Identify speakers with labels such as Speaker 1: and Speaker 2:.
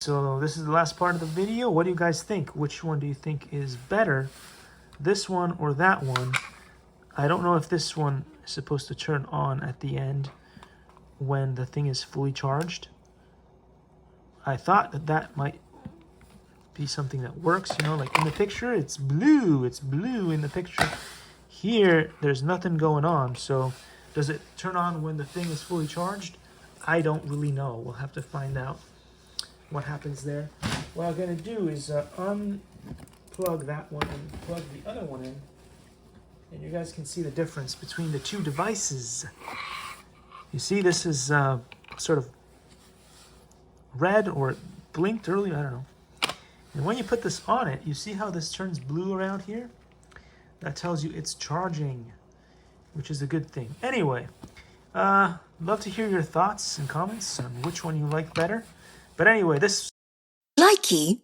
Speaker 1: So this is the last part of the video. What do you guys think? Which one do you think is better? This one or that one? I don't know if this one is supposed to turn on at the end when the thing is fully charged. I thought that that might be something that works, you know, like in the picture, it's blue in the picture. Here, there's nothing going on, so does it turn on when the thing is fully charged? I don't really know. We'll have to find out what happens there. What I'm gonna do is unplug that one and plug the other one in, and you guys can see the difference between the two devices. You see, this is sort of red or blinked earlier, I don't know. And when you put this on it, you see how this turns blue around here? That tells you it's charging, which is a good thing. Anyway, love to hear your thoughts and comments on which one you like better. But anyway, this...
Speaker 2: Likey.